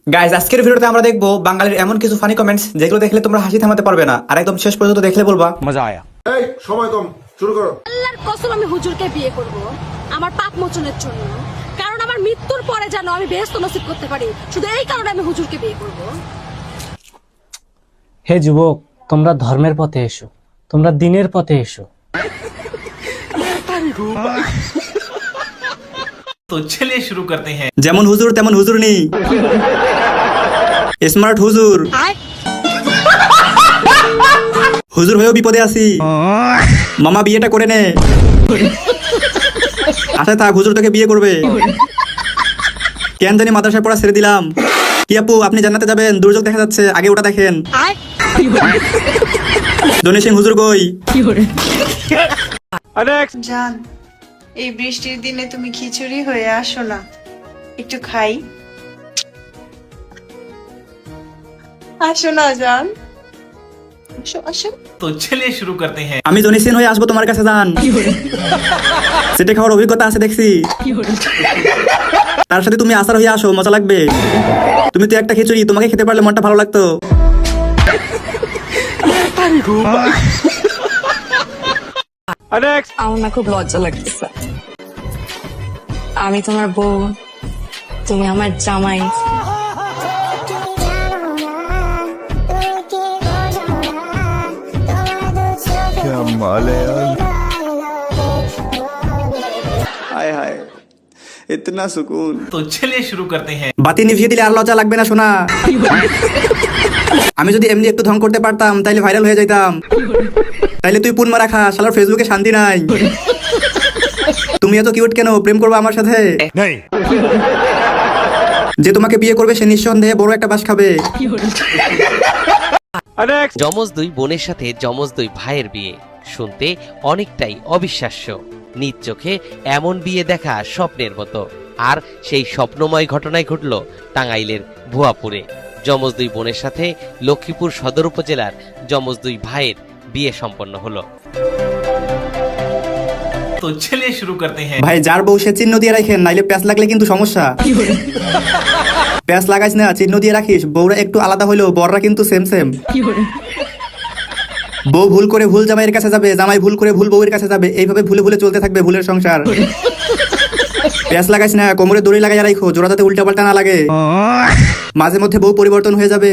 Guys আজকের ভিডিওতে আমরা দেখবো বাঙালির এমন কিছু ফানি কমেন্টস যেগুলো দেখলে তোমরা হাসি থামাতে পারবে না, আর একদম শেষ পর্যন্ত দেখলে বলবা মজা আয়া। এই সময় কম, শুরু করো। আল্লাহর কসম আমি হুজুরকে বিয়ে করব আমার পাপ মোচনের জন্য, কারণ আমার মৃত্যুর পরে যেন আমি বেহেশত নসিব করতে পারি, শুধু এই কারণে আমি হুজুরকে বিয়ে করব। হে যুবক, তোমরা ধর্মের পথে এসো, তোমরা দিনের পথে এসো। तो चलिए शुरू करते हैं। যেমন হুজুর তেমন হুজুর নেই, স্মার্ট হুজুর। হুজুর হয়েও বিপদে আছি, মামা বিয়েটা করে নে। আচ্ছা থাক, হুজুর তোকে বিয়ে করবে। কেন জানি মাদ্রাসায় পড়া ছেড়ে দিলাম। কি আপু, আপনি জান্নাতে যাবেন? দুর্যোগ দেখা যাচ্ছে, আগে ওটা দেখেন। জনি সিং হুজুর কই? জান, এই বৃষ্টির দিনে তুমি খিচুড়ি হয়ে আসো না, একটু খাই। আসো না জান, আসো আসো। तो चलिए शुरू करते हैं। আমি জনি সিং হয়ে আসবো তোমার কাছে, যান। সেটা খাওয়ার অভিজ্ঞতা আছে দেখছি। তার সাথে তুমি আসার হয়ে আসো, মজা লাগবে। তুমি তো একটা খিচুড়ি, তোমাকে খেতে পারলে মনটা ভালো লাগতো। আমার না খুব লজ্জা লাগতেছে। আমি তোমার বউ, তুমি আমার জামাই। হায় হায়, ইতনা সুকুন। तो चलिए शुरू करते हैं। বাতি নিভিয়ে দিলে আর লজ্জা লাগবে না শোনা। আমি যদি এমনি একটু ঢং করতে পারতাম তাইলে ভাইরাল হয়ে যাইতাম। তাইলে তুই পুন মারা খা, শালার ফেসবুকে শান্তি নাই। তুমি এত কিউট কেন? প্রেম করবে আমার সাথে? যে তোমাকে বিয়ে করবে সে নিঃসন্দেহে বড় একটা বাস খাবে। যমজ দুই বোনের সাথে যমজ দুই ভাইয়ের বিয়ে শুনতে অনেকটাই অবিশ্বাস্য। নিজ চোখে এমন বিয়ে দেখা স্বপ্নের মতো, আর সেই স্বপ্নময় ঘটনায় ঘটল টাঙ্গাইলের ভুয়াপুরে। যমজ দুই বোনের সাথে লক্ষ্মীপুর সদর উপজেলার যমজ দুই ভাইয়ের বিয়ে সম্পন্ন হলো। तो चलिए शुरू करते हैं। ভাই, যার বউ সে চিহ্ন দিয়ে রাখেন, নাইলে প্যাঁচ লাগলে কিন্তু সমস্যা। প্যাঁচ লাগাইস না, চিহ্ন দিয়ে রাখিস। বউরা একটু আলাদা হইলেও বররা কিন্তু সেম সেম। বউ ভুল করে ভুল জামাইয়ের কাছে যাবে, জামাই ভুল করে ভুল বউয়ের কাছে যাবে, এইভাবে ভুলে ভুলে চলতে থাকবে ভুলের সংসার। প্যাঁচ লাগাইস না, কোমরে দড়ি লাগাই রাখো, জোড়া যাতে উল্টা পাল্টা না লাগে। মাঝে মধ্যে বউ পরিবর্তন হয়ে যাবে।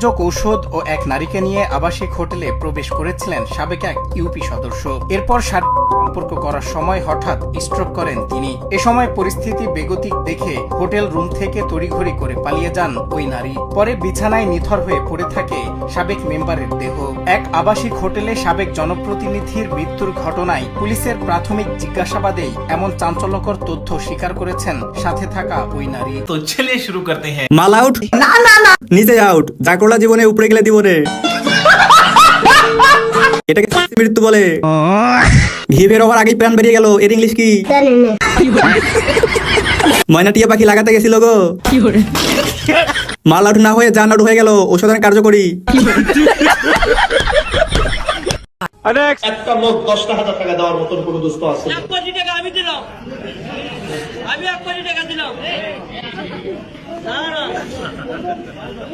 যোগ ঔষধ ও এক নারীকে নিয়ে আবাসিক হোটেলে প্রবেশ করেছিলেন সাবেক এক ইউপি সদস্য। এরপর শারীরিক সম্পর্ক করার সময় হঠাৎ স্ট্রোক করেন তিনি। এ সময় পরিস্থিতি বেগতিক দেখে হোটেল রুম থেকে তড়িঘড়ি করে পালিয়ে যান ওই নারী। পরে বিছানায় নিথর হয়ে পড়ে থাকে সাবেক মেম্বারের দেহ। এক আবাসিক হোটেলে সাবেক জনপ্রতিনিধির মৃত্যুর ঘটনায় পুলিশের প্রাথমিক জিজ্ঞাসাবাদেই এমন চাঞ্চল্যকর তথ্য স্বীকার করেছেন সাথে থাকা ওই নারী। तो चलिए शुरू करते हैं। মাল আউট, না না না, নিজে আউট। যা করলা জীবনে উপরে গেলে দিবনে। এটাকে মৃত্যু বলে। ঘি বের হওয়ার আগেই প্রাণ বেরিয়ে গেল, এর ইংলিশ কি? ময়না টিয়া পাখি লাগাতে গেছিল গো। মাল আউট না হয়ে জান আউট হয়ে গেল, ঔষধের কার্যকরী। একটা লোক 10,000 টাকা দেওয়ার মতন কোন দোস্ত আছে?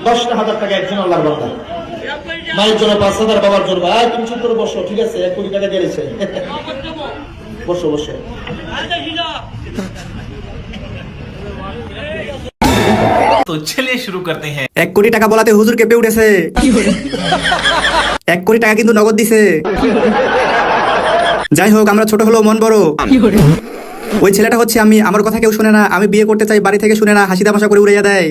10,000 টাকা একজন আল্লাহর বান্দা, মায়ের জন্য 5,000, বাবার জন্য। তুমি চুপ করে বসো, ঠিক আছে? 1 কোটি টাকা দিয়েছে। বসো বসো। तो चलिए शुरू करते हैं। 1 কোটি টাকা বলাতে হুজুর কেঁপে উঠেছে। 1 কোটি টাকা কিন্তু নগদ দিছে। যাই হোক, আমরা ছোট হলেও মন বড়। ওই ছেলেটা হচ্ছে আমি, আমার কথা কেউ শুনে না। আমি বিয়ে করতে চাই, বাড়ি থেকে শুনে না, হাসি তামাশা করে উড়াইয়া দেয়।